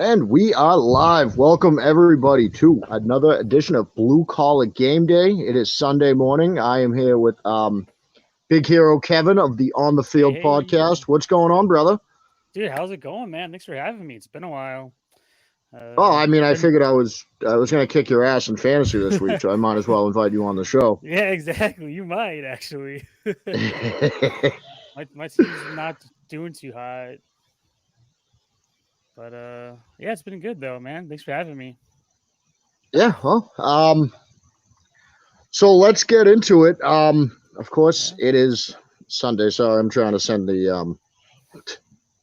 And we are live. Welcome everybody to another edition of Blue Collar Game Day. It is Sunday morning. I am here with Big Hero Kevin of the On the Hey, Field hey. podcast. What's going on, brother? Dude, how's it going, man? Thanks for having me. It's been a while. Oh, I mean, I Been figured I was gonna kick your ass in fantasy this week, so I might as well invite you on the show. Yeah, exactly. You might actually. My team's not doing too hot, but yeah, it's been good though, man. Thanks for having me. Yeah, well, so let's get into it. Of course, Yeah. it is Sunday. Sorry, I'm trying to send the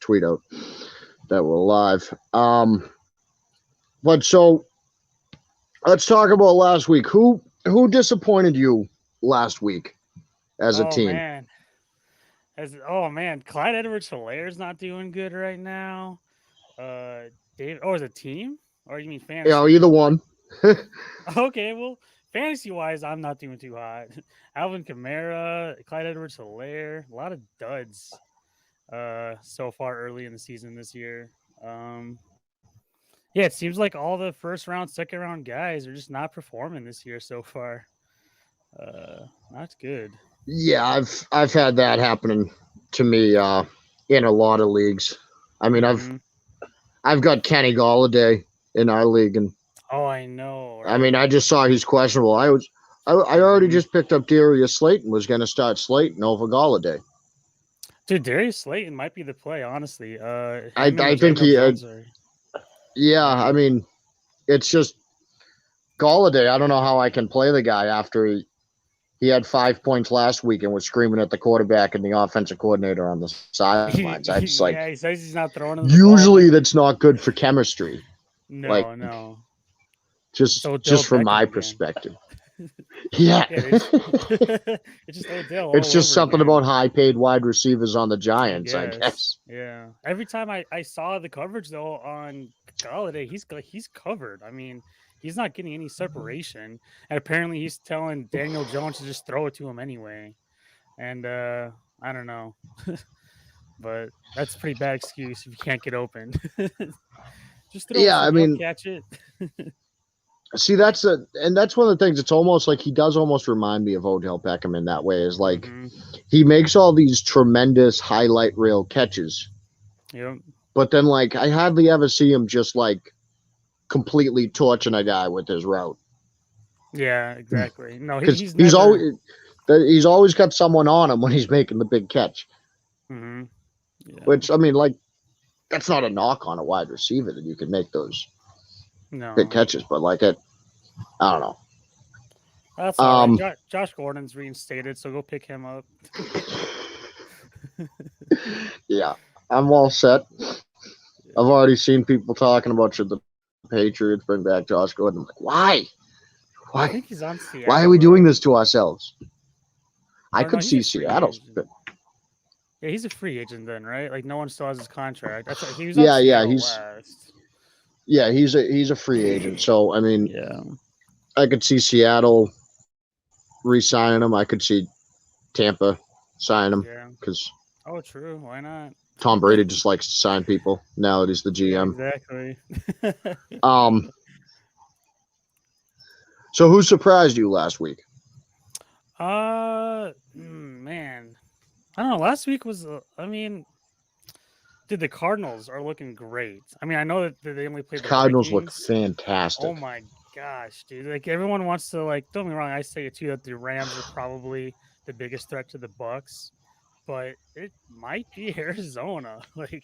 tweet out that we're live. But so let's talk about last week. Who disappointed you last week as a Oh team? man. Oh man, Clyde Edwards-Hilaire's not doing good right now. Dave. Oh, as a team, or you mean You know, fantasy? either one. Okay, well, fantasy wise, I'm not doing too hot. Alvin Kamara, Clyde Edwards-Hilaire, a lot of duds. So far early in the season this year. Yeah, it seems like all the first round, second round guys are just not performing this year so far. Not good. Yeah, I've had that happening to me in a lot of leagues. I mean, I've Mm-hmm. I've got Kenny Galladay in our league, and Oh, I know, I mean, right? I just saw he's questionable. I already Mm-hmm. just picked up Darius Slayton, was going to start Slayton over Galladay. Dude, Darius Slayton might be the play, honestly. I Him I and think Daniel he Jones are. yeah. I Yeah. mean, it's just Galladay. I don't know how I can play the guy after he had 5 points last week and was screaming at the quarterback and the offensive coordinator on the sidelines. I just like Yeah, he says he's not throwing him the ball. usually Like, that's not good for chemistry. Like no. It's just Odell from Beckham my again. perspective. Yeah. Yeah, it's just Odell It's all just over something about again. high paid wide receivers on the I Giants, I guess. guess. Yeah. Every time I saw the coverage though on Galladay, he's covered. I mean, he's not getting any separation, and apparently he's telling Daniel Jones to just throw it to him anyway. And I don't know, but that's a pretty bad excuse if you can't get open. Just throw it Yeah, to I him; he'll mean, catch it. see, that's one of the things. It's almost like he does almost remind me of Odell Beckham in that way. Is like Mm-hmm. he makes all these tremendous highlight reel catches, Yep. but then like I hardly ever see him just like completely torching a guy with his route Yeah. Exactly. No, because he's never. he's always got someone on him when he's making the big catch. Mm-hmm. Yeah. Which I mean, like that's not a knock on a wide receiver that you can make those big No. catches, but like it, I don't know. That's all right. Um, Josh Gordon's reinstated, so go pick him up. yeah, I'm all set. I've Yeah. already seen people talking about should the Patriots bring back Josh Gordon. I'm like, why? I Why? think he's on Why are Seattle we doing though. this to ourselves? I Oh no, could he's a see free Seattle's. agent. Yeah, he's a free agent then, right? Like no one still has his contract. I thought he was on Yeah, Seattle he's last. he's a free agent. So I mean, Yeah. I could see Seattle re-signing him. I could see Tampa signing him Yeah. because Oh, true. Why not? Tom Brady just likes to sign people now that he's the Yeah, GM. exactly. Um, so who surprised you last week? Man, I don't know. Last week was. I mean, dude, the Cardinals are looking great. I mean, I know that they only The played the Cardinals look Vikings. fantastic. Oh my gosh, dude! Like everyone wants to like. Don't get me wrong. I say it too that the Rams are probably the biggest threat to the Bucks, but it might be Arizona. Like,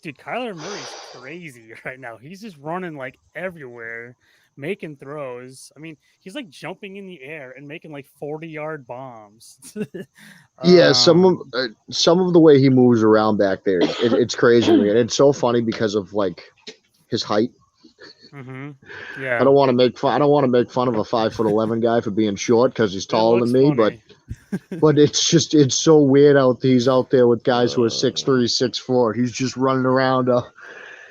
dude, Kyler Murray's crazy right now. He's just running like everywhere, making throws. I mean, he's like jumping in the air and making like 40-yard bombs. Yeah, um, some of the way he moves around back there, it's crazy to me, and it's so funny because of like his height. mm-hmm. I Yeah, don't want to make fun. I don't want to make fun of a 5'11" guy for being short because he's it taller than looks me. But funny. it's so weird out. He's out there with guys who are uh, 6'3", 6'4". He's just running around.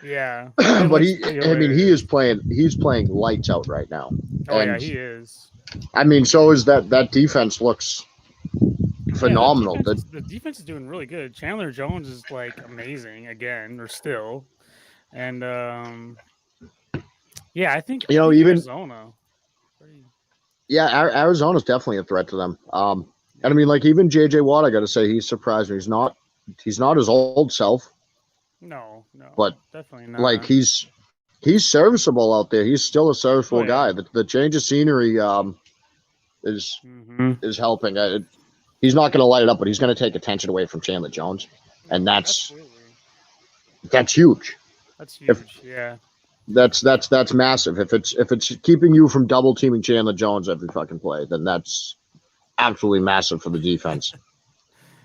yeah, it But looks pretty I mean, hilarious. he's playing lights out right now. Oh yeah, And he is. I mean, so is that defense looks Yeah, phenomenal. the defense is doing really good. Chandler Jones is like amazing again, or still. And yeah, I think even Arizona. Arizona's definitely a threat to them. And I mean, like even JJ Watt, I got to say he's surprised me. He's not his old self, No, but definitely like not. he's serviceable out there. He's still a serviceable yeah. guy. The change of scenery is is helping. He's not going to light it up, but he's going to take attention away from Chandler Jones, and No, that's absolutely. huge. That's If huge. Yeah. that's massive. If it's keeping you from double teaming Chandler Jones every fucking play, then that's absolutely massive for the defense.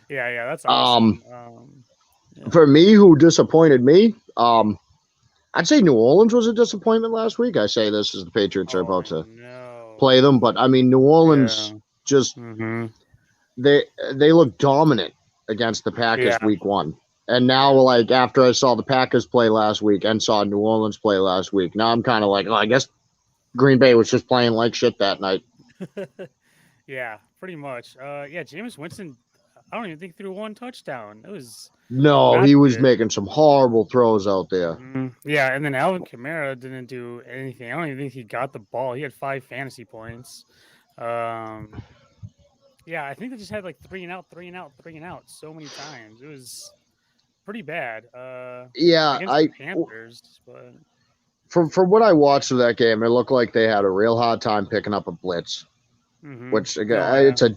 Yeah, that's awesome. Yeah. For me, who disappointed me, I'd say New Orleans was a disappointment last week. I say this as the Patriots are Oh about to no. play them, but I mean New Yeah. Orleans just Mm-hmm. they look dominant against the Packers Yeah. week 1. And now, like after I saw the Packers play last week and saw New Orleans play last week, now I'm kind of like, oh, I guess Green Bay was just playing like shit that night. Yeah, pretty much. Yeah, Jameis Winston, I don't even think threw one touchdown. It was No, not he was good. making some horrible throws out there. Yeah, and then Alvin Kamara didn't do anything. I don't even think he got the ball. He had 5 fantasy points. Yeah, I think they just had like 3 and out, 3 and out, 3 and out so many times. It was pretty bad. Yeah, Against the Panthers, but from what I watched of that game, it looked like they had a real hard time picking up a blitz. Which again, it's a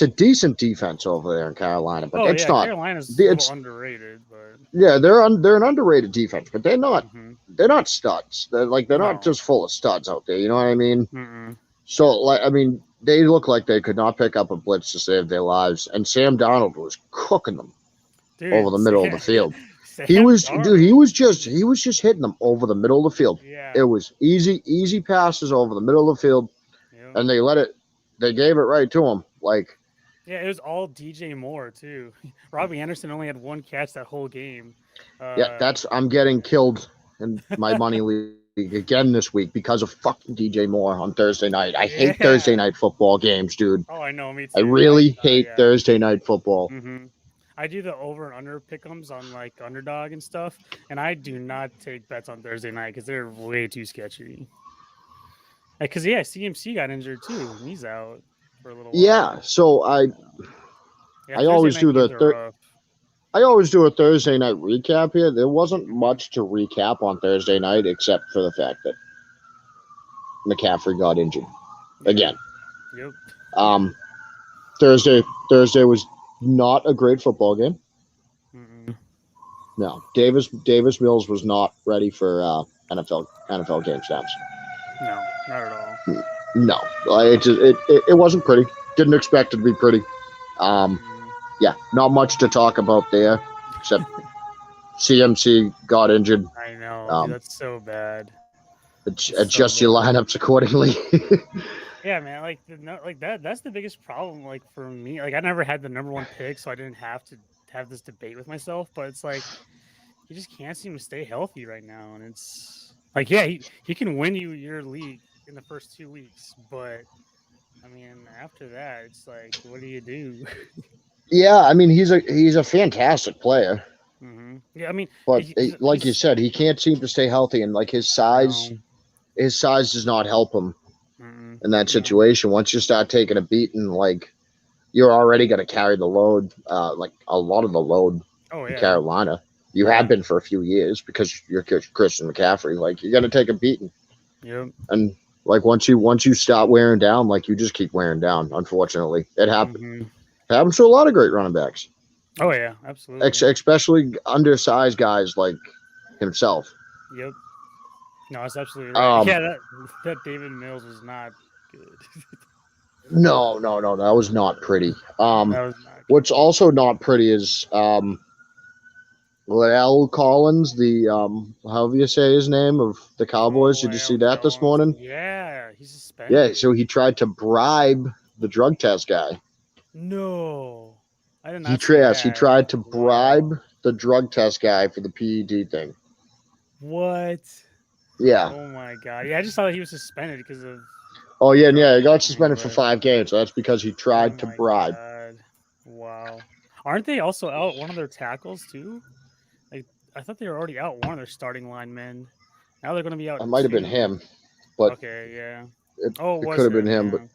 decent defense over there in Carolina, but it's not. Carolina's a little underrated, but yeah, they're an underrated defense, but they're not studs. They're not just full of studs out there. You know what I mean? So like, I mean, they look like they could not pick up a blitz to save their lives, and Sam Darnold was cooking them over the middle of the field. He was just hitting them over the middle of the field. Yeah. It was easy passes over the middle of the field, and they gave it right to him. Like, yeah, it was all DJ Moore too. Robbie Anderson only had 1 catch that whole game. I'm getting killed in my money league again this week because of fucking DJ Moore on Thursday night. I hate Thursday night football games, dude. Oh, I know, me too. I really hate Thursday night football. I do the over and under pick'ems on like Underdog and stuff, and I do not take bets on Thursday night because they're way too sketchy. Because CMC got injured too. He's out for a little while. Yeah, so I always do I always do a Thursday night recap here. There wasn't much to recap on Thursday night except for the fact that McCaffrey got injured again. Yep. Thursday was not a great football game. No, Davis Mills was not ready for NFL game snaps. No, not at all. No, it wasn't pretty. Didn't expect it to be pretty. Yeah, not much to talk about there, except CMC got injured. I know, dude, that's so bad. Adjust your lineups accordingly. Yeah, man, like that. That's the biggest problem. Like for me, like I never had the number 1 pick, so I didn't have to have this debate with myself. But it's like he just can't seem to stay healthy right now, and it's like, yeah, he can win you your league in the first 2 weeks, but I mean after that, it's like, what do you do? Yeah, I mean he's a fantastic player. Yeah, I mean, but like you said, he can't seem to stay healthy, and like his size does not help him in that situation. Once you start taking a beating, like you're already going to carry the load, like a lot of the load in Carolina. You have been for a few years because you're Christian McCaffrey. Like you're going to take a beating. Yep. And like once you stop wearing down, like you just keep wearing down. Unfortunately, it happens. It happens to a lot of great running backs. Oh yeah, absolutely. Especially undersized guys like himself. Yep. No, that's absolutely right. Yeah, that David Mills was not good. No, that was not pretty. That was not good. What's also not pretty is La'el Collins, the however you say his name, of the Cowboys. Did you see that this morning? Yeah, he's suspended. Yeah, so he tried to bribe the drug test guy. No, I did not. He tried to bribe the drug test guy for the PED thing. What? Yeah. Oh my god. Yeah, I just saw that he was suspended because of. Oh yeah, he got suspended for 5 games. So that's because he tried to bribe. God. Wow. Aren't they also out one of their tackles too? Like I thought they were already out one of their starting linemen. Now they're going to be out It might have been two. him, but Okay, yeah. it, Oh, it it was could have been him. him.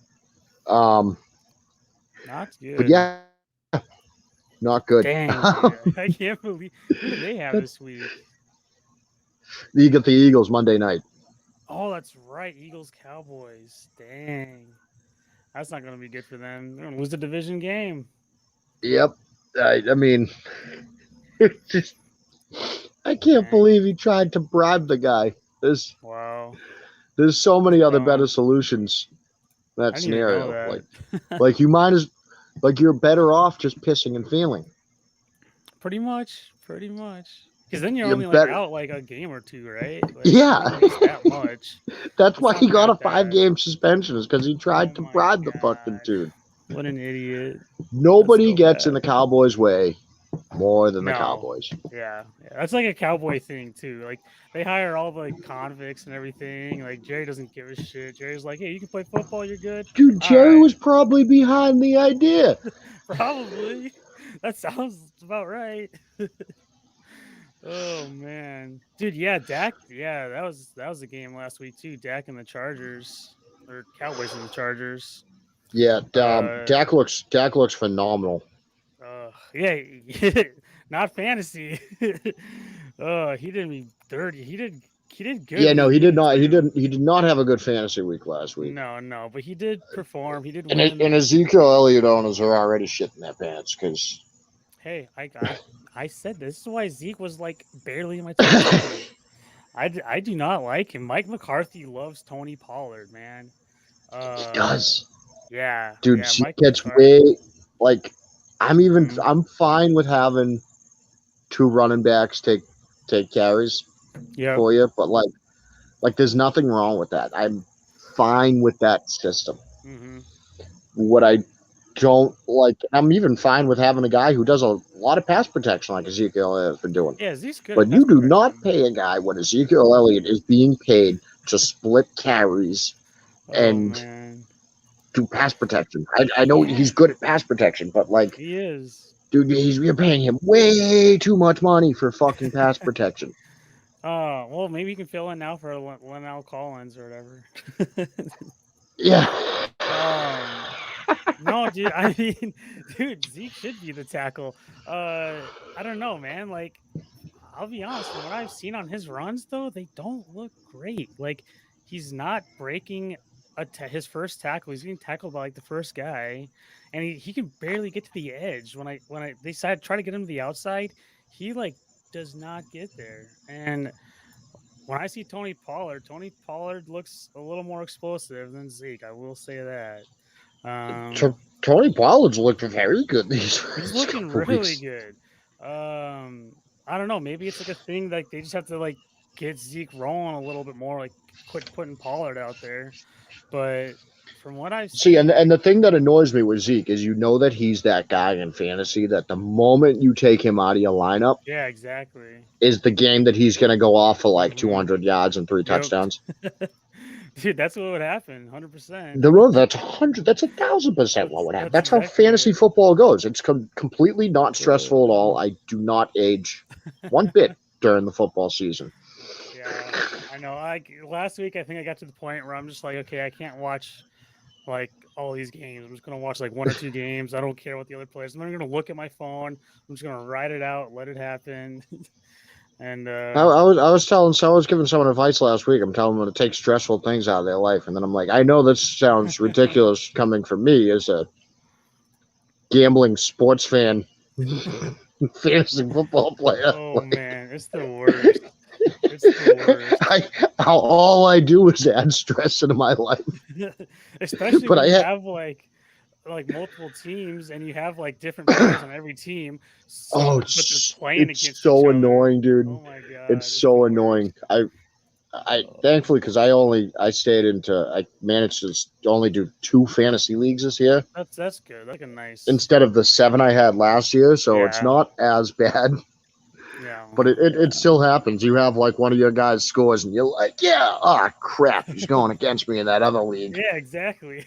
Yeah, not But good. yeah, not good. Dang, dude, I can't believe who did they have this week? You get the Eagles Monday night. Oh, that's right, Eagles Cowboys. Dang, that's not going to be good for them. They're going to lose the division game. Yep. I mean, just, I can't Dang. believe he tried to bribe the guy. Wow. There's so many other better Dumb. solutions in I that didn't even know scenario. that. Like you might as like you're better off just pissing and feeling. Pretty much. Because then you're You're only like better. out like a game or two, right? Like, Yeah. you don't waste that much. That's It's why not he got a that bad. 5-game suspension, is because he Oh tried to my bribe the fucking god. dude. What an idiot. Nobody so gets bad. in the Cowboys' way more than the No. Cowboys. Yeah. That's like a cowboy thing too. Like they hire all the like, convicts and everything. Like Jerry doesn't give a shit. Jerry's like, hey, you can play football, you're good. Dude, All Jerry right. was probably behind the idea. Probably. That sounds about right. Oh man, dude, yeah, Dak, yeah, that was a game last week too. Dak and the Chargers, or Cowboys and the Chargers. Yeah, Uh, Dak looks phenomenal. yeah, not fantasy. He did me dirty. He did good. Yeah, no, he did week not. two. He did not have a good fantasy week last week. No, but he did perform. He did And, win. and Ezekiel Elliott owners are already shitting their pants because Hey, I said this is why Zeke was like barely in my top 10. I do not like him. Mike McCarthy loves Tony Pollard, man. he does. Yeah, Dude, yeah. she Mike gets McCarthy. way like I'm fine with having two running backs take carries Yep. for you, but like there's nothing wrong with that. I'm fine with that system. Mm-hmm. What I don't like, I'm even fine with having a guy who does a lot of pass protection like Ezekiel has been doing. Yeah, Zeke's good. But At you pass do not protection. pay a guy when Ezekiel Elliott is being paid to split carries and Man, do pass protection. I know he's good at pass protection, but like, he is. dude, you're paying him way too much money for fucking pass protection. Well, maybe you can fill in now for Linnell Collins or whatever. Yeah. No, dude. I mean, dude, Zeke should be the tackle. I don't know, man. Like, I'll be honest. From what I've seen on his runs, though, they don't look great. Like, he's not breaking his first tackle. He's getting tackled by like the first guy, and he can barely get to the edge. When I decided to try to get him to the outside, he like does not get there. And when I see Tony Pollard looks a little more explosive than Zeke. I will say that. Tony Pollard's looked very good these He's first looking couple really weeks. good. I don't know. Maybe it's like a thing like they just have to like get Zeke rolling a little bit more, like quit putting Pollard out there. But from what I've seen, and the thing that annoys me with Zeke is you know that he's that guy in fantasy that the moment you take him out of your lineup, yeah, exactly, is the game that he's going to go off for like 200 yards and 3 touchdowns. Dude, that's what would happen. 100%. That's 100. That's 1,000% what would happen. That's how exactly fantasy it. football goes. It's completely not stressful at all. I do not age one bit during the football season. Yeah, I know. Like last week, I think I got to the point where I'm just like, okay, I can't watch like all these games. I'm just gonna watch like 1 or 2 games. I don't care what the other players. I'm not gonna look at my phone. I'm just gonna ride it out, let it happen. And I was giving someone advice last week. I'm telling them to take stressful things out of their life, and then I'm like, I know this sounds ridiculous coming from me as a gambling sports fan, fantasy football player. oh man, it's the worst. It's the worst. All I do is add stress into my life. Especially But when I you had- have like multiple teams and you have like different players on every team. So, but they're playing against it's so each other. annoying, dude. Oh my god, it's so the annoying. worst. I thankfully because I managed to only do 2 fantasy leagues this year That's good. That's like a nice instead of the 7 I had last year, so it's Yeah. not as bad. Yeah. But it still happens. You have like one of your guys scores, and you're like, yeah, crap, he's going against me in that other league. Yeah, exactly.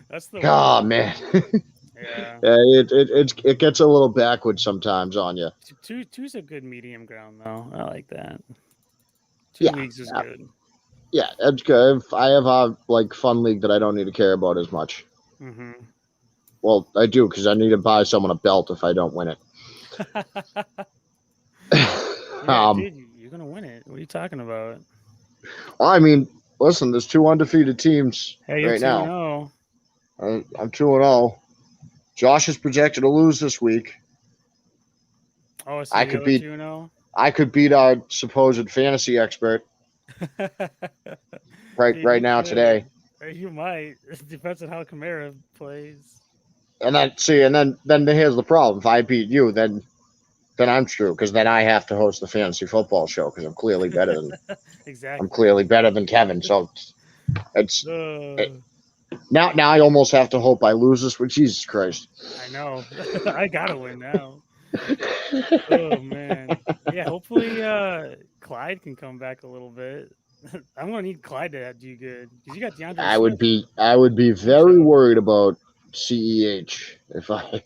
That's the Oh worst. man. Yeah. It gets a little backwards sometimes on you. Two's a good medium ground though. I like that. 2 Yeah, weeks is good. yeah, it's good. If I have a like fun league that I don't need to care about as much. Mm-hmm. Well, I do because I need to buy someone a belt if I don't win it. Yeah, dude, you're gonna win it. What are you talking about? I mean, listen, there's 2 undefeated teams Hey, you're right 2 and now. 0. I'm 2-0. Josh is projected to lose this week. Oh, so I the could other beat 2-0. I could beat our supposed fantasy expert Dude, right you now could. today. Or you might. It depends on how Kamara plays. And then here's the problem. If I beat you, then I'm screwed because then I have to host the fantasy football show because I'm clearly Exactly. better than Kevin. So it's it, Uh, now I almost have to hope I lose this week. Jesus Christ. I know. I gotta win now. Oh man. Yeah, hopefully Clyde can come back a little bit. I'm gonna need Clyde to do good. Because you got DeAndre Swift. I would be Watch very out. worried about CEH I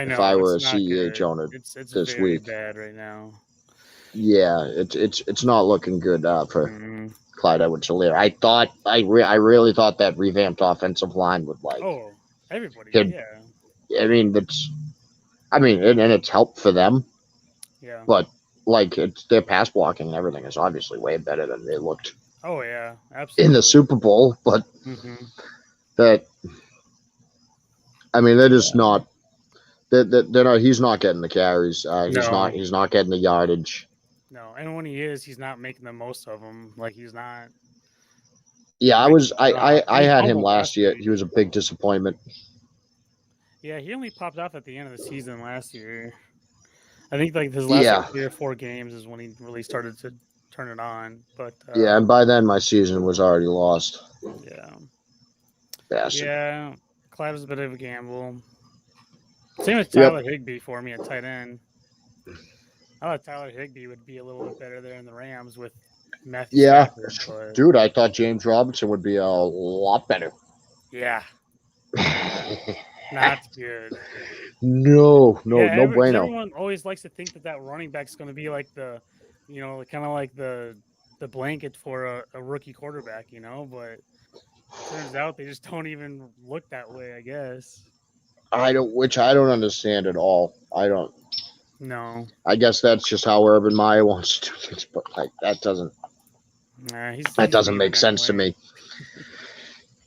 if I know, were it's a not CEH good. owner It's this very week. bad right now. Yeah, it's not looking good for Mm. Clyde Edwards-Helaire. I really thought that revamped offensive line would Oh, everybody, could. yeah. And it's helped for them, Yeah. but it's their pass blocking and everything is obviously way better than they looked Oh yeah, in the absolutely. Super Bowl. But Mm-hmm. that they're just Yeah. not. They're not. He's not getting the carries. No, He's not getting the yardage. no. And when he is, he's not making the most of them. Like he's not Yeah, making the drop. And I he had him fumbled last last year. week. He was a big disappointment. Yeah, he only popped off at the end of the season last year. I think like his last Yeah, 3 or 4 games is when he really started to turn it on. But yeah, and by then my season was already lost. yeah, Bastard. yeah. Clyde was a bit of a gamble. Same with Yep. Tyler Higbee for me at tight end. I thought Tyler Higbee would be a little bit better there in the Rams with Matthew Yeah, Stafford, but dude, I thought James Robinson would be a lot better. yeah, not good. No, Yeah, no because bueno. everyone always likes to think that running back's going to be like the, kind of like the blanket for a rookie quarterback, but turns out they just don't even look that way, I guess. I don't understand at all. I don't. No. I guess that's just how Urban Meyer wants to do things, but that doesn't Nah, he's make leaving sense to anyway.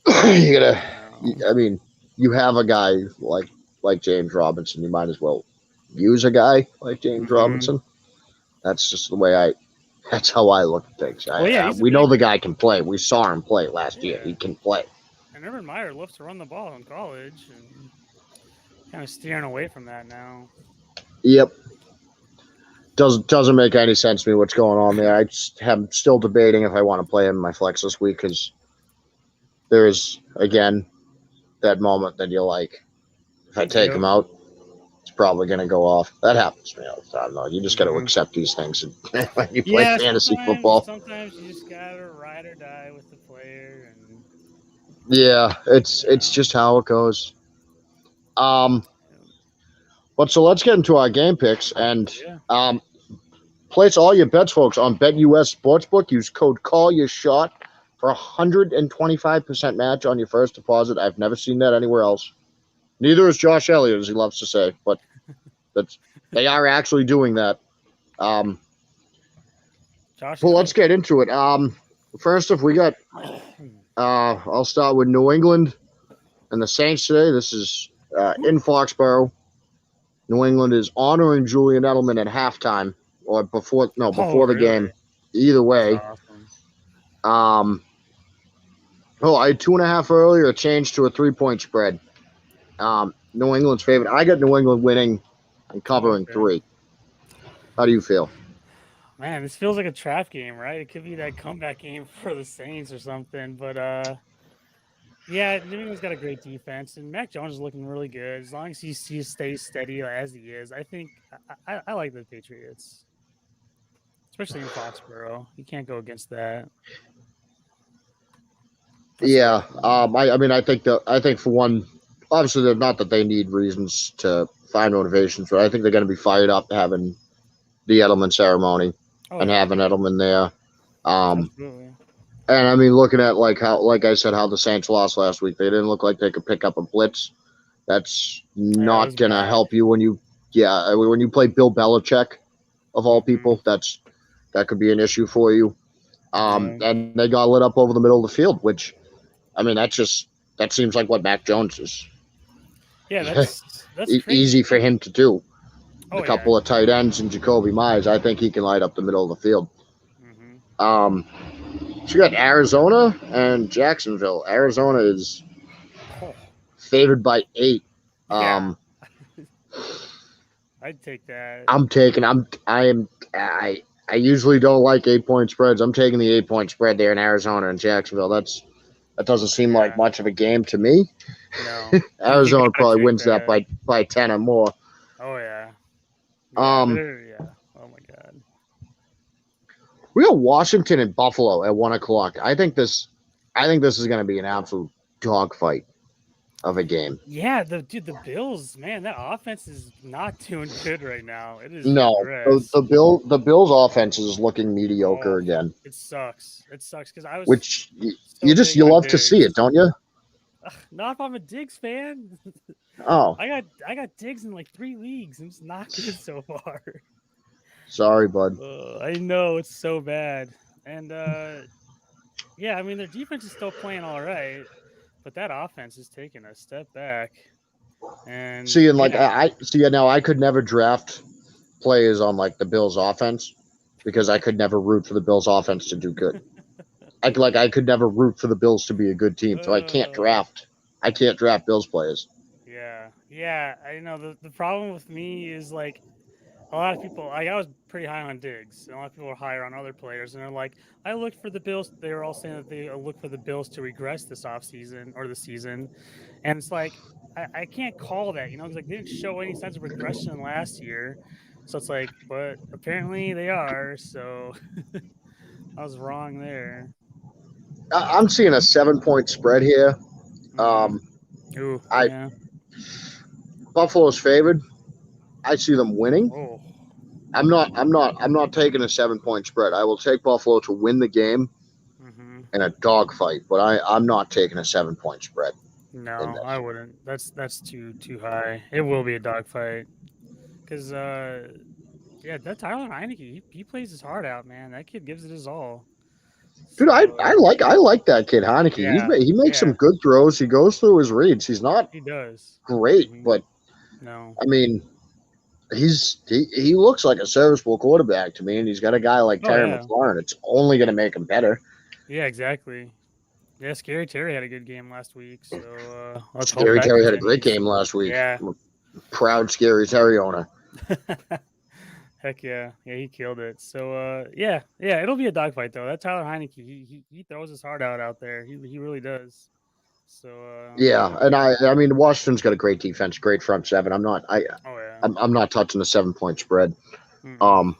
me. You gotta. No. You have a guy like James Robinson. You might as well use a guy like James Mm-hmm. Robinson. That's just the way That's how I look at things. Well, yeah, he's a We know big. the guy can play. We saw him play last year. Yeah. He can play. And Urban Meyer loves to run the ball in college, and kind of steering away from that now. Yep. Doesn't make any sense to me what's going on there. I'm still debating if I want to play him in my flex this week because there's again that moment that you're like, if I take him out, it's probably going to go off. That happens to me all the time, though. You just got to accept these things when you play fantasy football. Sometimes you just gotta ride or die with the player, and Yeah, it's just how it goes. But so let's get into our game picks and place all your bets, folks, on BetUS Sportsbook. Use code CALLYOURSHOT for 125% match on your first deposit. I've never seen that anywhere else. Neither is Josh Elliott, as he loves to say, but they are actually doing that. Josh. Well, let's get into it. First, if we got, I'll start with New England and the Saints today. This is in Foxborough. New England is honoring Julian Edelman at halftime or before the game. Either way. Awesome. I had 2.5 earlier, changed to a 3-point spread. New England's favorite. I got New England winning and covering 3. How do you feel? Man, this feels like a trap game, right? It could be that comeback game for the Saints or something. But yeah, New England's got a great defense, and Mac Jones is looking really good. As long as he stays steady as he is, I think I like the Patriots, especially in Foxborough. You can't go against that. Yeah, I think for one obviously, not that they need reasons to find motivations, but I think they're going to be fired up having the Edelman ceremony Oh and yeah, having Edelman there. absolutely. And I mean, looking at like I said, how the Saints lost last week, they didn't look like they could pick up a blitz. That's Yeah, it not was gonna bad. help you when you play Bill Belichick of all Hmm. people. That could be an issue for you. Yeah, And they got lit up over the middle of the field, which I mean, that seems like what Mac Jones is. yeah, that's Easy crazy. for him to do. A Oh yeah. couple of tight ends and Jacoby Myers, I think he can light up the middle of the field. Hmm. Um, so you got Arizona and Jacksonville. Arizona is Oh favored by 8. yeah, Um, I'd take that. I'm taking. I usually don't like 8-point spreads. I'm taking the 8-point spread there in Arizona and Jacksonville. That doesn't seem like Yeah, much of a game to me. no, you Arizona gotta probably take wins that that. by 10 or more. Oh yeah, yeah, Um, yeah. Oh my god. we got Washington and Buffalo at 1 o'clock. I think this is going to be an absolute dogfight of a game. Yeah, the Bills, man, that offense is not doing good right now. It is No, regressed. the Bills offense is looking mediocre Oh, again, it sucks. It sucks because I was which so big you on love to see it, Diggs. don't you? Ugh, not if I'm a Diggs fan. Oh, I got Diggs in like 3 leagues. And it's not good so far. sorry, bud. I know it's so bad. And yeah, I mean their defense is still playing all right, but that offense is taking a step back. And See, and like yeah, I see, now I could never draft players on like the Bills offense because I could never root for the Bills offense to do good. I could never root for the Bills to be a good team, so I can't uh, draft. I can't draft Bills players. yeah. I know the problem with me is like a lot of people. Like, I was pretty high on Diggs, and a lot of people are higher on other players, and they're like, I looked for the Bills. They were all saying that they look for the Bills to regress this offseason or the season, and it's like I can't call that, because like they didn't show any signs of regression last year, so it's like, but apparently they are. So I was wrong there. I'm seeing a 7-point spread here. Mm-hmm. Um, Ooh, I yeah. Buffalo's favored. I see them winning. Oh, I'm not taking a 7-point spread. I will take Buffalo to win the game mm-hmm. in a dogfight, but I'm not taking a 7-point spread in No, I this. wouldn't. That's too high. It will be a dogfight because yeah, that Tyler Heineke, he plays his heart out, man. That kid gives it his all. Dude, So I like that kid Heineke. yeah, He makes some yeah, good throws. He goes through his reads. He's not he does. great, Hmm. but No, I mean, he looks like a serviceable quarterback to me, and he's got a guy like oh Terry yeah, McLaurin. It's only going to make him better. yeah, exactly. Yeah, Scary Terry had a good game last week, so let's hope Scary that Terry had a great continues. game last week. Yeah. I'm a proud Scary Terry owner. Heck yeah, yeah, he killed it. So yeah, it'll be a dogfight though. That Tyler Heineke, he throws his heart out there. He really does. So Yeah, and I mean Washington's got a great defense, great front seven. oh yeah. I'm not touching the 7-point spread. Mm-mm. Um,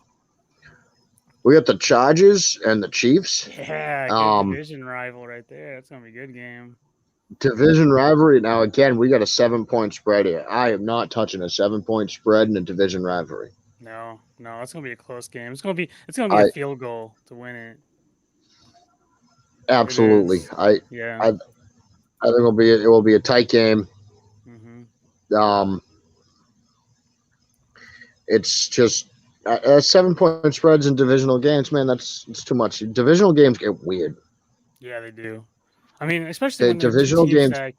we got the Chargers and the Chiefs. Yeah, good Um, division rival right there. That's gonna be a good game. division rivalry. Now again, we got a 7-point spread here. I am not touching a 7-point spread in a division rivalry. No, that's gonna be a close game. It's gonna be a I field goal to win it. It absolutely. is. Yeah. I think it will be a tight game. Mm-hmm. Um, it's just 7-point spreads in divisional games, man. It's too much. Divisional games get weird. Yeah, they do. I mean, especially The when they're two divisional teams games, that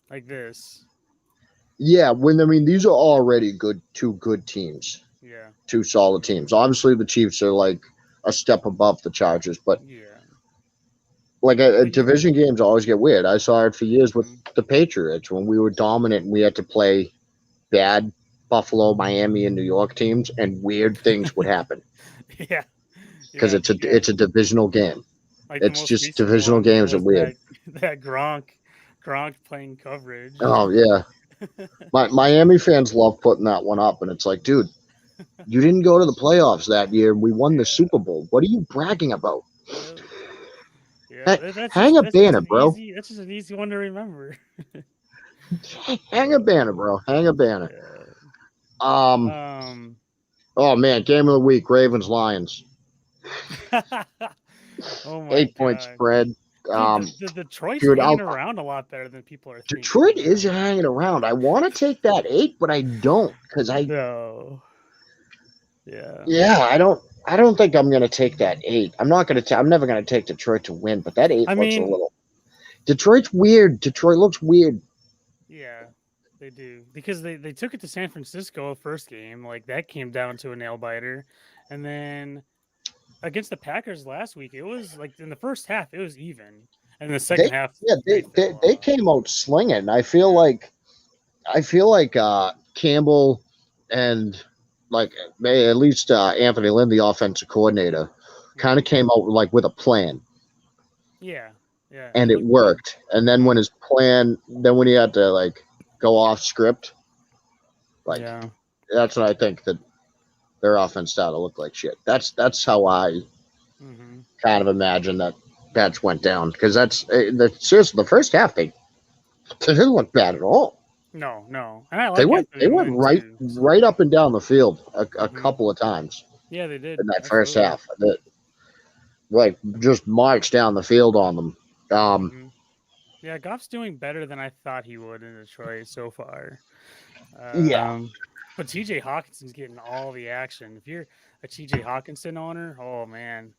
like this. yeah. When I mean these are already two good teams, Yeah. two solid teams. Obviously, the Chiefs are like a step above the Chargers, but Yeah. like But you. division games always get weird. I saw it for years with Mm-hmm. the Patriots when we were dominant and we had to play bad Buffalo, Miami, and New York teams, and weird things would happen Yeah. because Yeah. Yeah. it's a divisional game. Like the It's most just recent divisional one games are was weird. that Gronk playing coverage. Oh yeah, Miami fans love putting that one up, and it's like, dude, you didn't go to the playoffs that year. We won the Yeah. Super Bowl. What are you bragging about? Yep. Yeah. That's Hang just a that's just banner, an bro. easy that's just an easy one to remember. Hang a banner, bro. Hang a banner. Um. Um. Oh man, game of the week: Ravens Lions. Oh my 8-point god, spread. dude! Um, The Detroit's dude, hanging around a lot better than people are thinking. Detroit is hanging around. I want to take that 8, but I don't because No. Yeah. yeah, I don't think I'm gonna take that 8. I'm never gonna take Detroit to win, but that 8 I looks a mean, little. Detroit's weird. Detroit looks weird. yeah, they do because they took it to San Francisco first game, like that came down to a nail biter, and then against the Packers last week, it was like in the first half it was even, and the second They half yeah they fell they off. came out slinging. I feel like Campbell and like at least Anthony Lynn, the offensive coordinator, kind of Mhm. came out like with a plan, Yeah, yeah, and it it looked good. worked. And then Hmm. when he had to like go off script, like Yeah. that's when I think that their offense started to look like shit. That's how I Hmm. kind of imagine that's went down because seriously the first half they didn't look bad at all. No, no, and I They like went Anthony they went Lynn right too. right So, up and down the field a hmm, couple of times yeah, they did in that first absolutely. half. That like just marched down the field on them. Um, Hmm. Yeah, Goff's doing better than I thought he would in Detroit so far. yeah, But TJ Hawkinson's getting all the action. If you're a TJ Hawkinson owner, oh man,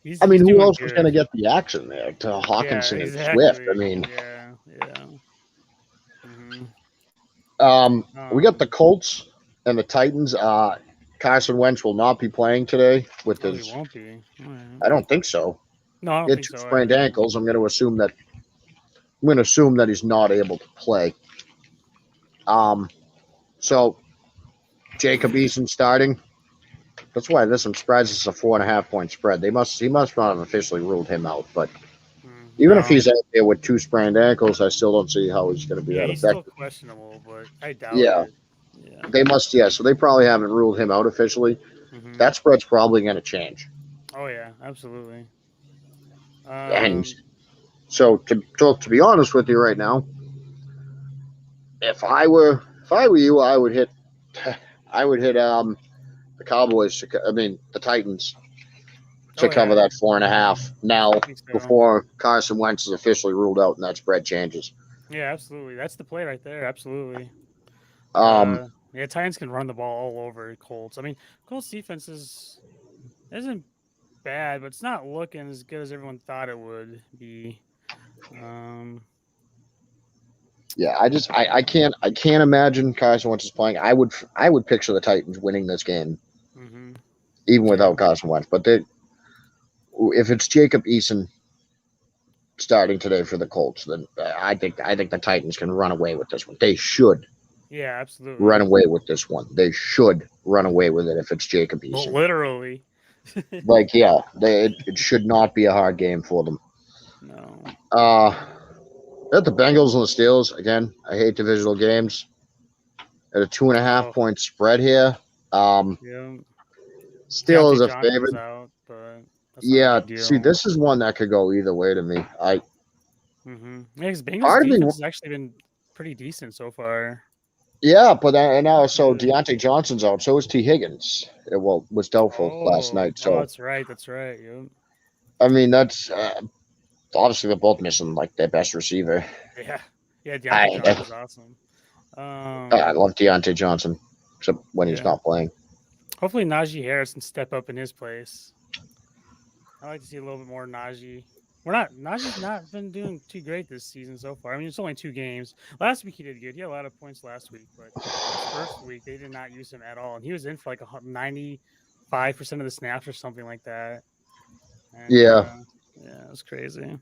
he's I mean, he's who doing else was going to good. get the action there to Yeah, Hawkinson and Swift? I exactly. mean, Yeah, yeah. Hmm. we got the Um, Colts and the Titans. Carson Wentz will not be playing today with oh, he his. won't be. All right. I don't think so. No, I He don't had think two so sprained either. ankles. I'm going to assume that he's not able to play. Um, so Jacob Eason starting. That's why I'm surprised it's a 4.5 point spread. He must not have officially ruled him out, but even if No. he's out there with two sprained ankles, I still don't see how he's going to be Yeah, that he's still effective. questionable, but I doubt Yeah, it. Yeah. they must. Yeah, so they probably haven't ruled him out officially. Hmm. That spread's probably going to change. Oh yeah, absolutely. And Um. so to be honest with you right now, if I were you, I would hit I would hit the Cowboys. I mean the Titans to Oh cover yeah, that 4.5 now I think so. before Carson Wentz is officially ruled out and that spread changes. Yeah, absolutely. That's the play right there. Absolutely. Um, Yeah, Titans can run the ball all over Colts. I mean, Colts defense isn't bad, but it's not looking as good as everyone thought it would be. Um, yeah, I can't imagine Carson Wentz is playing. I would picture the Titans winning this game hmm. even Yeah, without Carson Wentz. But if it's Jacob Eason starting today for the Colts, then I think the Titans can run away with this one. They should yeah, run absolutely. away with this one. They should run away with it if it's Jacob Well, Eason. literally. Like, yeah, it should not be a hard game for them. No. Uh, at the Bengals and the Steelers again. I hate divisional games. At a 2.5 Oh, point spread here. Um, yeah. Steelers Deontay a Johnson's favorite. out, but that's not a Yeah, big see, deal. this is one that could go either way to me. I Hmm. Yeah, because Bengals part of me, defense has actually been pretty decent so far. yeah, but and also Yeah. Deontay Johnson's out. So is T Higgins. It, well, was doubtful last Oh, night. oh, So that's right. That's right. Yep. I mean, that's obviously they're both missing like their best receiver. Yeah. Yeah, Deontay I Johnson's awesome. I Um, love Deontay Johnson, except when he's yeah. not playing. Hopefully Najee Harris can step up in his place. I like to see a little bit more Najee. Najee's not been doing too great this season so far. I mean, it's only 2 games. Last week he did good. He had a lot of points last week, but this first week they did not use him at all, and he was in for like 95% of the snaps or something like that. And Yeah, yeah, it was crazy.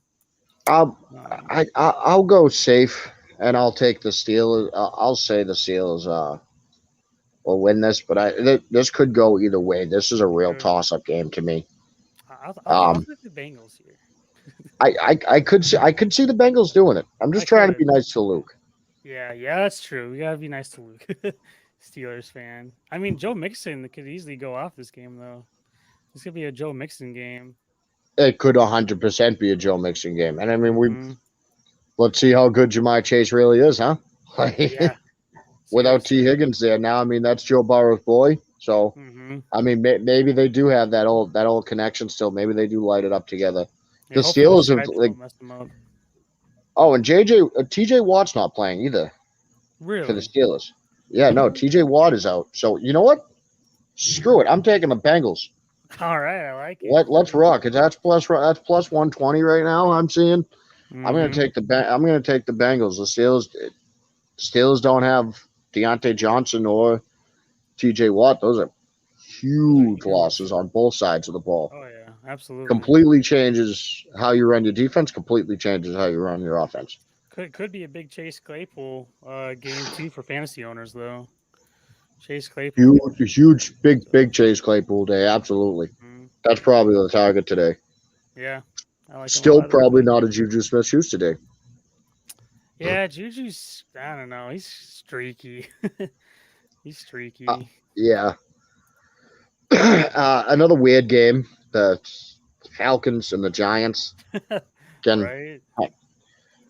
I'll Um, I'll go safe and I'll take the Steelers. I'll say the Steelers will win this, but this could go either way. This is a real good. toss up game to me. I'll Um, take the Bengals here. I could see the Bengals doing it. I'm I just trying to be could. nice to Luke. Yeah, yeah, that's true. We gotta be nice to Luke, Steelers fan. I mean, Joe Mixon could easily go off this game though. This could be a Joe Mixon game. It could 100% be a Joe Mixon game, and I mean Hmm. let's see how good Ja'Marr Chase really is, huh? Yeah. Without T. Seriously. Higgins there now, I mean that's Joe Burrow's boy. So Mm-hmm. I mean maybe they do have that old connection still. Maybe they do light it up together. Yeah, The hopefully the Steelers have stripes like don't mess them up. and T.J. Watt's not playing either for the Really? Steelers. Yeah, no, T.J. Watt is out. So you know what? Screw it. I'm taking the Bengals. All right, I like it. Let's rock. That's plus 120 right now. I'm seeing. Mm-hmm. I'm gonna take the Bengals. The Steelers don't have Deontay Johnson or T.J. Watt. Those are Those are huge losses huge. on both sides of the ball. Oh yeah, absolutely. Completely changes how you run your defense. Completely changes how you run your offense. Could be a big Chase Claypool game too for fantasy owners though. Chase Claypool. Big Chase Claypool day. Absolutely. Mhm. That's probably the target today. Yeah, I like him a Still lot this probably week. not a Juju Smith-Schuster today. Yeah, Juju's. I don't know. He's streaky. He's Uh, streaky. yeah. Another weird game. The Falcons and the Giants. Again, Right?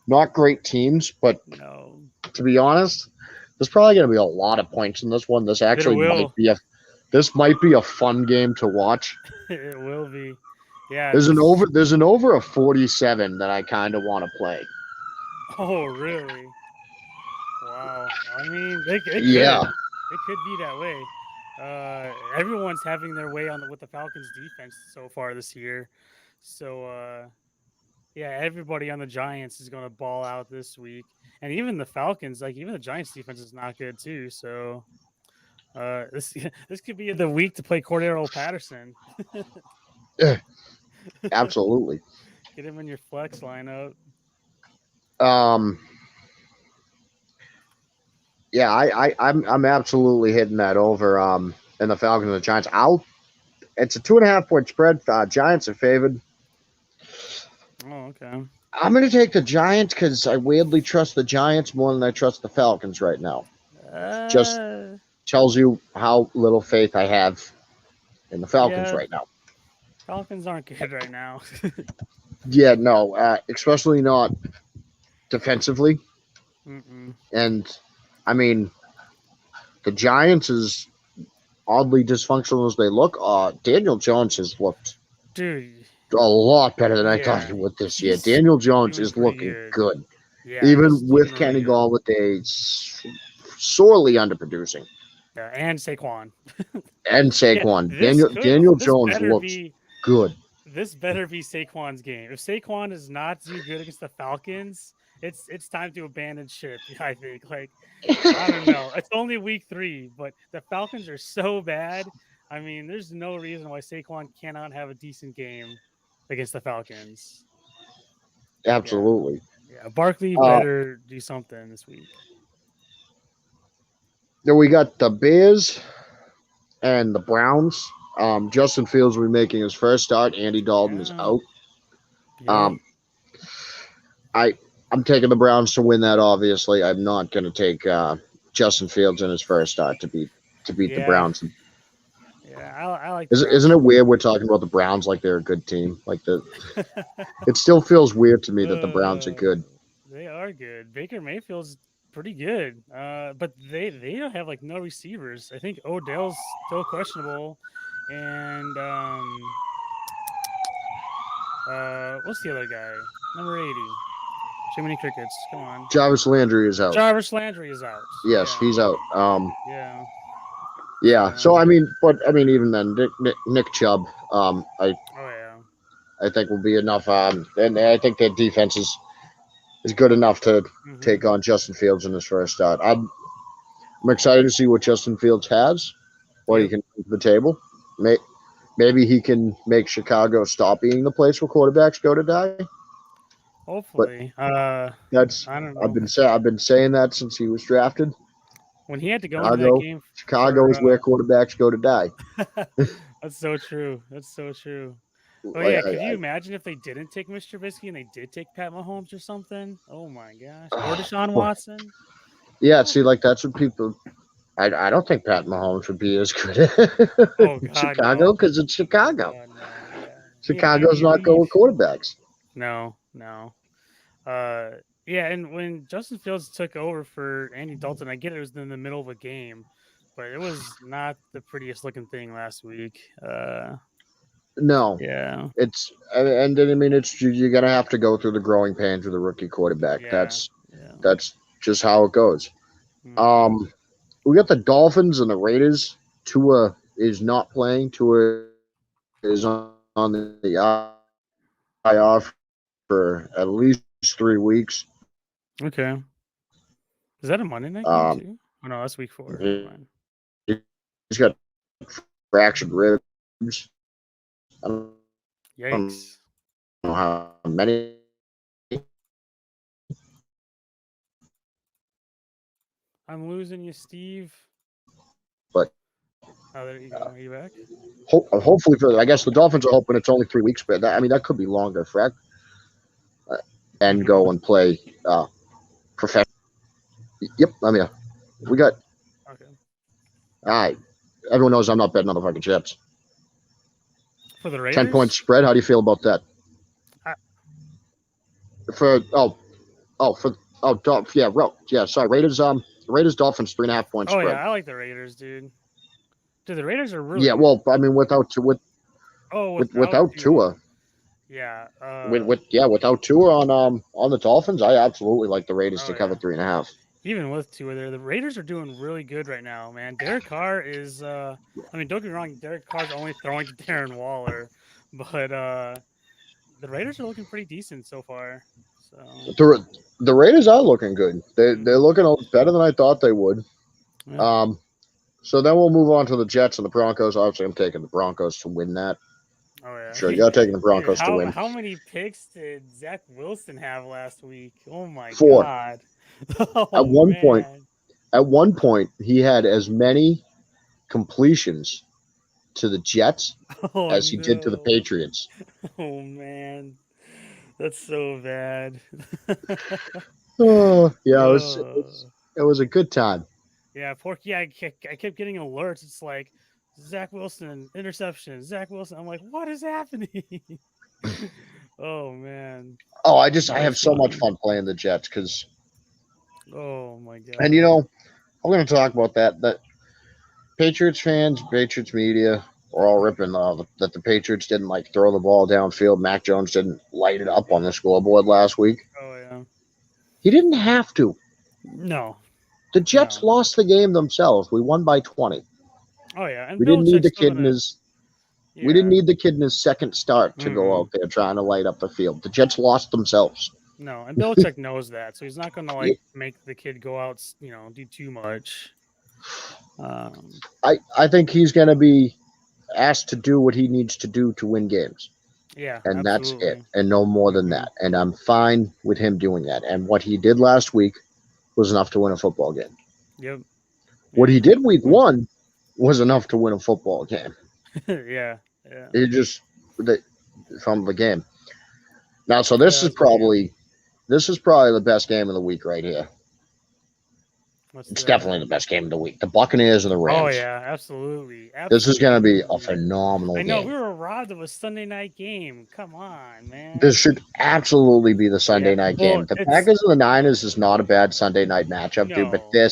not great teams, but No. to be honest, there's probably going to be a lot of points in this one. This It actually will. this might be a fun game to watch. It will be. Yeah. There's an over of 47 that I kind of want to play. Oh, really? Wow. I mean, it could. Yeah, It could be that way. Everyone's having their way with the Falcons defense so far this year. So yeah, everybody on the Giants is going to ball out this week, and even the Falcons, like even the Giants defense is not good too. So this this could be the week to play Cordero Patterson. absolutely. Get him in your flex lineup. Um, yeah, I'm absolutely hitting that over. In the Falcons and the Giants. It's a 2.5 point spread. Giants are favored. Oh, okay. I'm going to take the Giants because I weirdly trust the Giants more than I trust the Falcons right now. Just Uh, tells you how little faith I have in the Falcons yeah, right now. Falcons aren't good right now. Yeah, no, especially not defensively. Mm-mm. And I mean, the Giants, as oddly dysfunctional as they look, Daniel Jones has looked Dude, a lot better than I thought yeah, he would this year. he's Daniel Jones doing is pretty looking good. good, Yeah, he's even doing with really Kenny good. Galladay sorely underproducing. Yeah, and Saquon. And Yeah, Saquon. Daniel this Jones better looks be good. this better be Saquon's game. If Saquon does not do good against the Falcons, it's time to abandon ship. I think. Like, I don't know. It's only week 3, but the Falcons are so bad. I mean, there's no reason why Saquon cannot have a decent game against the Falcons. Yeah, Absolutely. yeah. Barkley Uh, better do something this week. then we got the Bears and the Browns. Justin Fields will be making his first start. Andy Dalton is Yeah. out. Yep. Um, I'm taking the Browns to win that. Obviously, I'm not going to take Justin Fields in his first start to beat the Browns. Yeah, I like the Browns. Isn't it weird we're talking about the Browns like they're a good team? Like it still feels weird to me that the Browns are good. They are good. Baker Mayfield's pretty good. But they don't have like no receivers. I think Odell's still questionable, and what's the other guy? Number 80. Jiminy Crickets. Come on. Jarvis Landry is out. Jarvis Landry is out. Yes, Yeah. he's out. Yeah. Yeah. So I mean, even then, Nick Chubb, Oh yeah. I think will be enough. And I think their defense is good enough to Mhm. take on Justin Fields in his first start. I'm excited to see what Justin Fields has, what he can bring to the table. Maybe he can make Chicago stop being the place where quarterbacks go to die. Hopefully. That's I don't I've know. been saying that since he was drafted. When he had to go into that game Chicago is where quarterbacks go to die. That's so true. That's so true. Oh Like, yeah, could you imagine if they didn't take Mr. Trubisky and they did take Pat Mahomes or something? Oh my gosh, or Deshaun Watson? Yeah, see, like that's what people. I don't think Pat Mahomes would be as good Oh in God, Chicago no. because it's Chicago. God, no. Yeah. Chicago's not good with quarterbacks. No. Yeah, and when Justin Fields took over for Andy Dalton, I get it was in the middle of a game, but it was not the prettiest looking thing last week. No, Yeah, and I mean it's you're gonna have to go through the growing pains with a rookie quarterback. yeah, yeah. That's just how it goes. Mm-hmm. We got the Dolphins and the Raiders. Tua is not playing. Tua is on the IR for at least 3 weeks. Okay. Is that a Monday night game Um, too? Oh no, that's week 4. Never he, mind. he's got fractured ribs. I don't Yikes! know how many, I'm losing you, Steve. but Oh, there you go. Are you back? hopefully for I guess the Dolphins are hoping it's only 3 weeks, but I mean that could be longer. Frack and Mm-hmm. go and play professional. Yep, I'm here. We got Okay. all right. Everyone knows I'm not betting on the fucking Jets. For the 10 point Raiders? spread. How do you feel about that? I, For for yeah. Sorry, Raiders Dolphins 3.5 point oh yeah, spread. I like the Raiders, dude. Dude, the Raiders are really Yeah, good. well, I mean Oh, without without Tua. Tua, Yeah. without Tua on the Dolphins, I absolutely like the Raiders Oh to cover yeah. 3.5. Even with Tua there, the Raiders are doing really good right now, man. Derek Carr is I mean, don't get me wrong, Derek Carr's only throwing to Darren Waller, but the Raiders are looking pretty decent so far. So The Raiders are looking good. They're mhm. looking better than I thought they would. Yeah. Um, so then we'll move on to the Jets and the Broncos. Obviously, I'm taking the Broncos to win that. Oh Sure, yeah. you're taking the Dude, Broncos to how win. how many picks did Zach Wilson have last week? Oh my 4. god. At Oh one point, man. he had as many completions to the Jets Oh as he did to the no. Patriots. Oh man. That's so bad. Oh, yeah, Oh. it was a good time. Yeah, Porky. I kept getting alerts. It's like Zach Wilson interception. Zach Wilson. I'm like, what is happening? Oh man, Oh, I that have was so much fun. fun playing the Jets because, Oh my and god. I'm going to talk about that. That Patriots fans, Patriots media are all ripping that the Patriots didn't like throw the ball downfield. Mac Jones didn't light it up on the scoreboard last week. Oh yeah. He didn't have to. No, The Jets no. lost the game themselves. We won by 20. Oh yeah, and We didn't need Belichick's the still kid in gonna. his we didn't Yeah. need the kid in his second start to go Mm-mm. out there trying to light up the field. The Jets lost themselves. No, and Belichick knows that, so he's not gonna Yeah, like make the kid go out. Do too much. Um. I think he's going to be asked to do what he needs to do to win games. Yeah. And that's it. Absolutely. And no more than Mm-hmm. that. And I'm fine with him doing that. And what he did last week was enough to win a football game. Yep. What Yeah. he did week 1 was enough to win a football game. Yeah. Yeah. He just from the game. Now, so Yeah. That's the game. this is probably the best game of the week right here. What's It's that? definitely the best game of the week. The Buccaneers and the Oh Rams. yeah, absolutely, This is going to be a absolutely. phenomenal I know game. we were robbed of a Sunday night game. Come on, This man. should absolutely be the Yeah, Sunday night well, game. The it's Packers and the Niners is not a bad Sunday night matchup, dude. But no.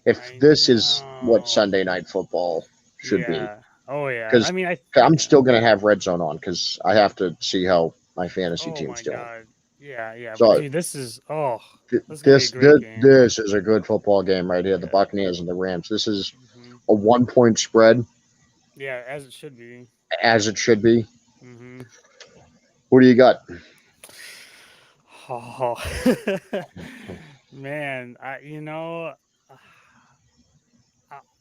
if I this is what know. Sunday night football should be, Yeah. Oh yeah. because I mean, I'm yeah. still going to have red zone on because I have to see how my fantasy Oh team's my doing. god. Yeah, yeah. But So dude, this is gonna be a great game. this is a good football game right here. The Yeah. Buccaneers and the Rams. This is Hmm. a 1 point spread, Yeah, as it should be. as it should be. Hmm. What do you got? Oh man,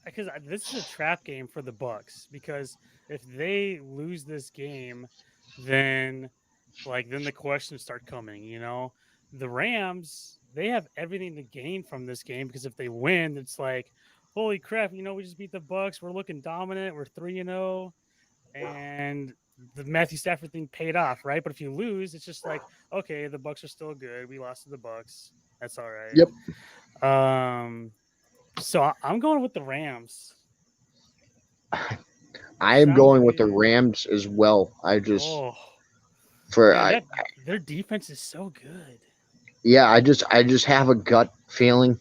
because this is a trap game for the Bucks because if they lose this game, then then the questions start coming. The Rams, they have everything to gain from this game because if they win, it's like, holy crap, we just beat the Bucks. We're looking dominant. We're 3-0, and the Matthew Stafford thing paid off, right? But if you lose, it's just like, okay, the Bucks are still good. We lost to the Bucks. That's all right. Yep. So I'm going with the Rams. I am Sounds going with the weird. Rams as well. I just Oh, for man, I their defense is so good. Yeah, I just have a gut feeling,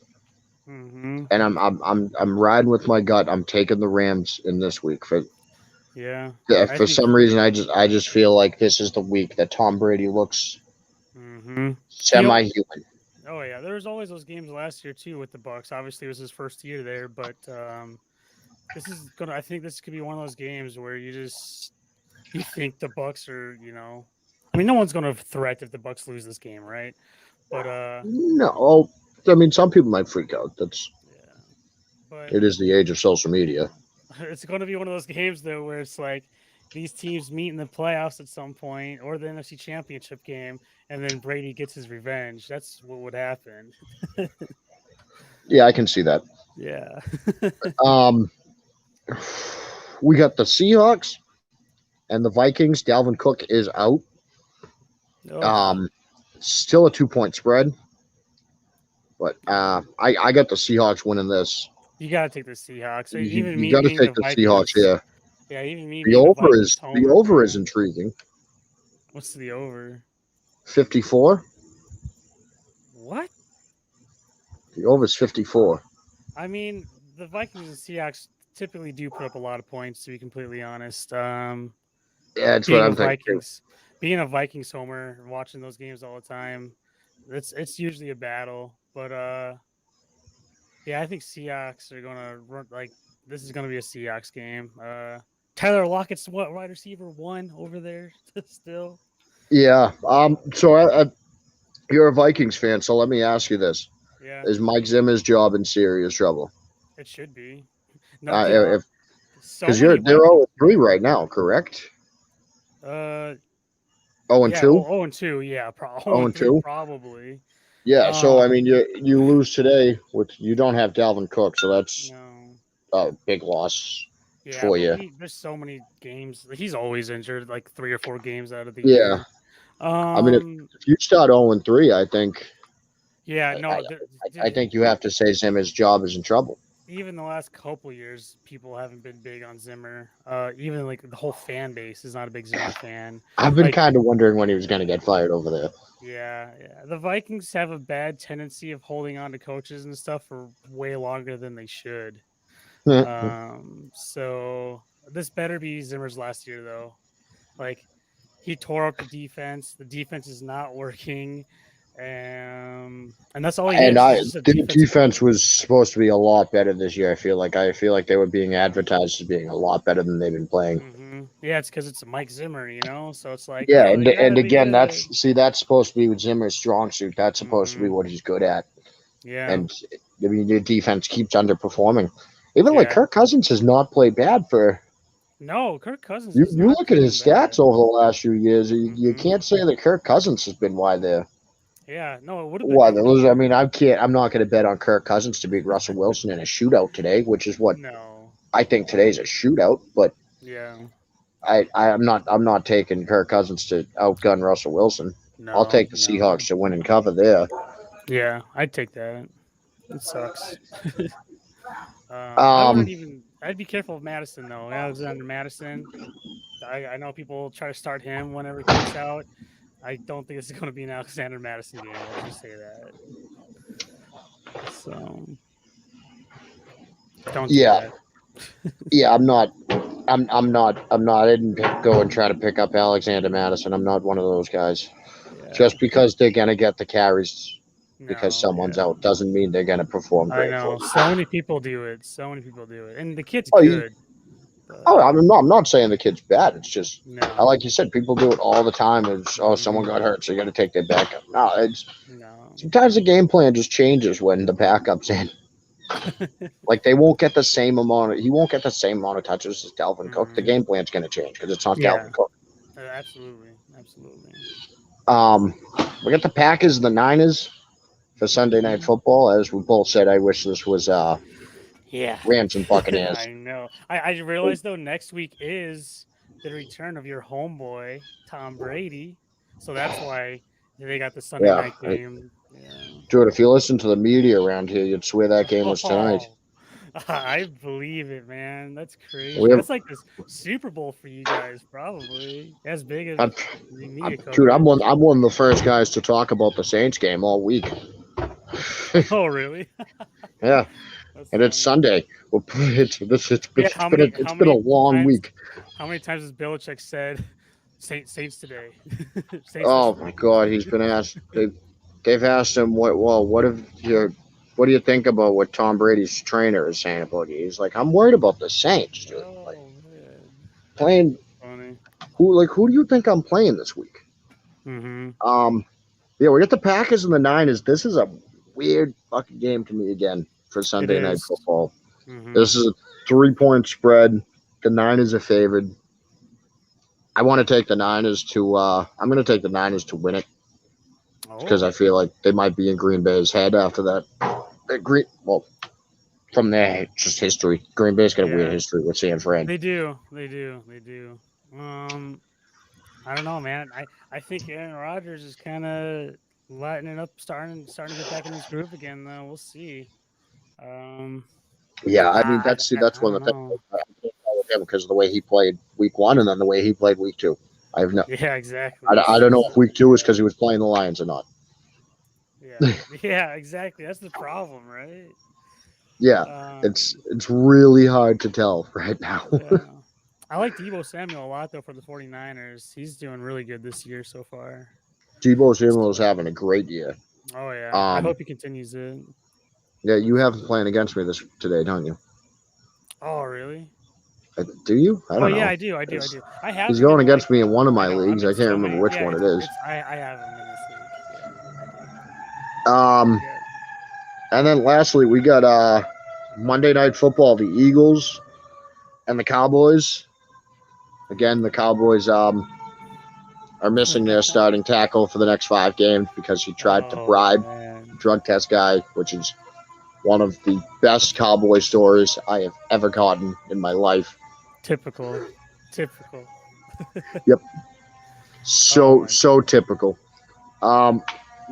Mm-hmm. and I'm riding with my gut. I'm taking the Rams in this week for Yeah, yeah, I for think. some reason. I just feel like this is the week that Tom Brady looks Mm-hmm. semi-human. Oh yeah, there was always those games last year too with the Bucks. Obviously, it was his first year there, but this is gonna. I think this could be one of those games where you think the Bucks are. I mean, no one's gonna threat if the Bucks lose this game, right? But No, I mean some people might freak out. yeah, but It is the age of social media. it's going to be one of those games though where it's like these teams meet in the playoffs at some point or the NFC Championship game, and then Brady gets his revenge. That's what would happen. Yeah, I can see that. Yeah. Um, we got the Seahawks and the Vikings. Dalvin Cook is out. Oh yeah. Um, Still a 2-point spread, but Yeah. I got the Seahawks winning this. You got to take the Seahawks. Even You me got to being take the the Seahawks Vikings. here. Yeah, even me The being a over Vikings is the homer, over is man. intriguing. What's the over? 54. What? The over is 54. I mean, the Vikings and Seahawks typically do put up a lot of points, to be completely honest. Yeah, that's what being a I'm thinking too. Vikings, being a Vikings homer, watching those games all the time, it's usually a battle. But yeah, I think Seahawks are gonna run like this is gonna be a Seahawks game. Tyler Lockett's what wide receiver one over there still. Yeah. So you're a Vikings fan, so let me ask you this: Yeah, is Mike Zimmer's job in serious trouble? it should be. No, dude, If so because many they're Vikings. 0-3 right now, correct? Uh, 0 and yeah, 2, 2. Yeah, 0 0 and 3 2. probably. Yeah. So I mean, Um, you lose today with you don't have Dalvin Cook, so that's no. a big loss Yeah, for but you. there's so many games. He's always injured, like 3 or 4 games out of the Yeah. year. I mean, Um, if you start 0 and 3, I think yeah, I, no, I think you have to say Zimmer's job is in trouble. even the last couple years, people haven't been big on Zimmer. Even like the whole fan base is not a big Zimmer fan. I've been Like, kind of wondering when he was going to get fired over there. yeah, the Vikings have a bad tendency of holding on to coaches and stuff for way longer than they should. So this better be Zimmer's last year though. Like he tore up the defense. The defense is not working. And that's all he And is. He's just a the defensive defense coordinator. was supposed to be a lot better this year. I feel like they were being advertised as being a lot better than they've been playing. Yeah, it's because it's Mike Zimmer, So it's like, Yeah, oh, and they and gotta be again, good. that's supposed to be with Zimmer's strong suit. That's supposed to be hmm what he's good at. Yeah, And I mean, your defense keeps underperforming. Even like yeah. Kirk Cousins has not played bad for No, Kirk Cousins you. has You not look at been his stats bad. over the last few years. You hmm can't say that Kirk Cousins has been Yeah, no, it would have been why no. they're losers. I mean, I can't. I'm not going to bet on Kirk Cousins to beat Russell Wilson in a shootout today, which is what No, I think today's a shootout. But yeah, I'm not taking Kirk Cousins to outgun Russell Wilson. I'll no, take the no. Seahawks to win and cover there. Yeah, I'd take that. It sucks. I Um, wouldn't even. I'd be careful of Madison though. Alexander Madison. I know people try to start him whenever he gets out. I don't think it's going to be an Alexander Madison game. Let's just say that. So don't do yeah, that. yeah. I'm not. I didn't go and try to pick up Alexander Madison. I'm not one of those guys. Yeah. Just because they're gonna get the carries because No. someone's Yeah. out doesn't mean they're gonna perform I great for know. you. So many people do it. So many people do it, and the kid's Oh, good, oh, but I'm not saying the kid's bad. It's just, no. like you said, people do it all the time. It's, oh, someone got hmm hurt, so you got to take their backup. No, it's No. sometimes the game plan just changes when the backup's in. Like they won't get the same amount. He won't get the same amount of touches as Dalvin Cook. The hmm game plan's going to change because it's not Yeah. Dalvin Cook. Absolutely. Absolutely. Um, we got the Packers and the Niners for Sunday Night hmm Football. As we both said, I wish this was Yeah. Rams and Buccaneers. I know. I realize though next week is the return of your homeboy Tom Brady, so that's why they got the Sunday Yeah, night game. Yeah. dude. If you listen to the media around here, you'd swear that game was tonight. Oh, I believe it, man. That's crazy. We have, That's like this Super Bowl for you guys, probably as big as I'm, the media dude, coverage. I'm one of the first guys to talk about the Saints game all week. Oh, really? Yeah, That's and it's funny. Sunday. Well, Yeah. it's been a long week. How many times has Belichick said Saints today? Saints this Oh week. my God, he's been asked. They've asked him what do you think about what Tom Brady's trainer is saying about you? He's like, I'm worried about the Saints, dude. Like Oh man, playing that's funny. who do you think I'm playing this week? Mm-hmm. Um, yeah, we got the Packers and the Niners. This is a weird fucking game to me again for It Sunday Night is. Football. Mm-hmm. This is a 3-point spread. The Niners are favored. I want to take the Niners to. I'm going to take the Niners to win it because I Oh, feel like they might be in Green Bay's head after that. From there, just history. Green Bay's got a weird yeah. history with San Fran. They do. They do. They do. I don't know, man. I think Aaron Rodgers is kind of lightening up, starting to get back in his groove again. Though we'll see. Um, Yeah, I mean I, I, that's I one don't of the things know. I can't go with him because of the way he played week 1 and then the way he played week 2. I have no. Yeah, exactly. I don't know if week 2 is because he was playing the Lions or not. Yeah, yeah, exactly. That's the problem, right? Yeah, Um, it's really hard to tell right now. yeah. I like Debo Samuel a lot though for the 49ers. He's doing really good this year so far. Debo Samuel is So, having a great year. oh yeah, I Um, hope he continues it. yeah, you have him playing against me this today, don't you? Oh really? Do you? I Oh don't yeah, know. I do. I do. I do. I have He's him in going like against me in one of I my know. I'm leagues. in I can't so remember many. which Yeah, one it is. I have him in this league. Yeah, I do. Um, Yeah. and then lastly, we got Monday Night Football, the Eagles and the Cowboys. Again, the Cowboys are missing their starting tackle for the next 5 games because he tried to Oh bribe man. drug test guy, which is one of the best Cowboy stories I have ever gotten in my life. Typical. Typical. Yep, Oh so my god. typical.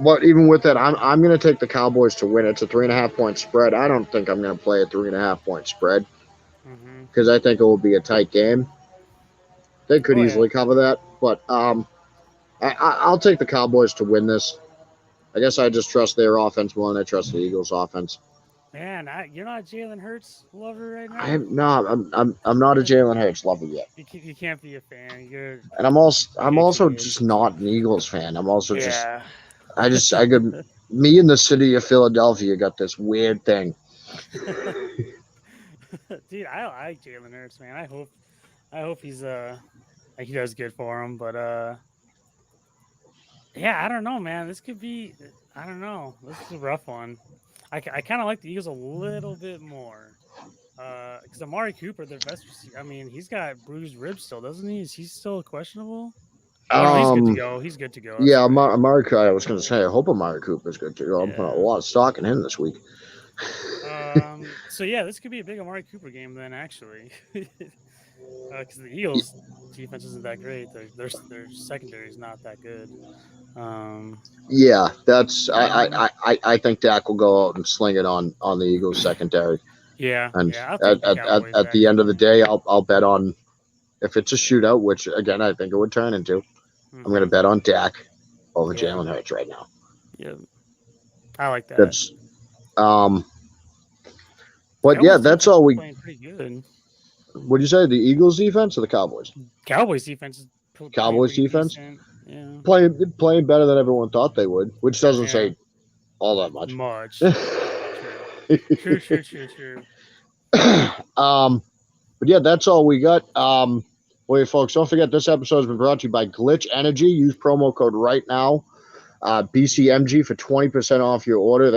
But even with that, I'm going to take the Cowboys to win. It's a 3.5-point spread. I don't think I'm going to play a 3.5-point spread Mm-hmm. because I think it will be a tight game. They could Oh yeah. easily cover that, but I'll take the Cowboys to win this. I guess I just trust their offense more than I trust the Eagles' offense. Man, you're not a Jalen Hurts lover right now. I'm no, I'm not a Jalen Hurts lover yet, You can't be a fan. You're and I'm also Patriots. just not an Eagles fan. I'm also just Yeah. I could me and the city of Philadelphia got this weird thing. Dude, I like Jalen Hurts, man. I hope he's like he does good for him, but yeah, I don't know, man. This could be I don't know. This is a rough one. I kind of like the Eagles a little bit more. Because Amari Cooper, their best receiver, I mean, he's got bruised ribs still, doesn't he? Is he still questionable? Oh no, he's good to Um, go. He's good to go. That's yeah, right. Amari Cooper. I was going to say, I hope Amari Cooper is good too. I'm putting a Yeah. lot of stock in him this week. So yeah, this could be a big Amari Cooper game then, actually, because the Eagles' defense isn't that great. Their secondary is not that good. Yeah, that's I think Dak will go out and sling it on the Eagles secondary. Yeah, And yeah, I'll take the Cowboys at the end of the actually. day, I'll bet on if it's a shootout, which again I think it would turn into. I'm going to Mm-hmm. bet on Dak over Yeah, Jalen Hurts right now. yeah, I like that. That's um, but yeah, Cowboys that's defense all is we. playing pretty good. What do you say? The Eagles defense or the Cowboys? Cowboys defense is playing Cowboys pretty defense decent. Yeah, playing better than everyone thought they would, which doesn't yeah, say all that much. much. True, true, true, true, true. But yeah, that's all we got. Wait, folks, don't forget this episode has been brought to you by Glitch Energy. Use promo code right now, BCMG for 20% off your order.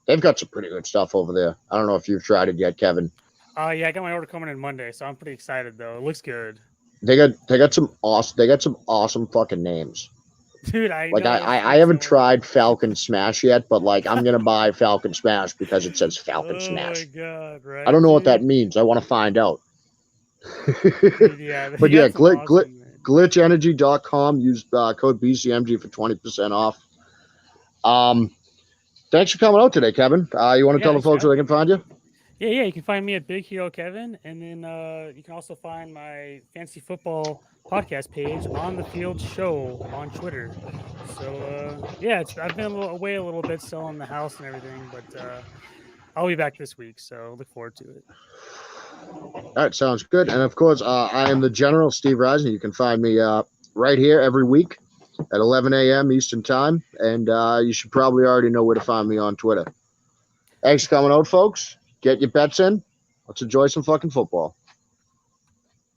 They've got some pretty good stuff over there. I don't know if you've tried it yet, Kevin. Yeah, I got my order coming in Monday, so I'm pretty excited though. It looks good. They got some awesome fucking names. Dude, I Like know it's I like haven't so tried Falcon Smash yet, but like I'm gonna buy Falcon Smash because it says Falcon oh my Smash. god, I right, don't know what that dude? means. I want to find out. Dude, yeah, But he yeah, got some awesome names. glitchenergy.com. Use code BCMG for 20% off. Thanks for coming out today, Kevin. You want to Yeah, tell the thanks for folks where they having can me, man. find you? Yeah. You can find me at Big Hero Kevin, and then you can also find my fantasy football podcast page on the Field Show on Twitter. So yeah, I've been away a little bit, still in the house and everything, but I'll be back this week, so look forward to it. All right, sounds good. And of course, I am the General Steve Reisner. You can find me right here every week at 11 a.m. Eastern Time, and you should probably already know where to find me on Twitter. Thanks for coming out, folks. Get your bets in. Let's enjoy some fucking football.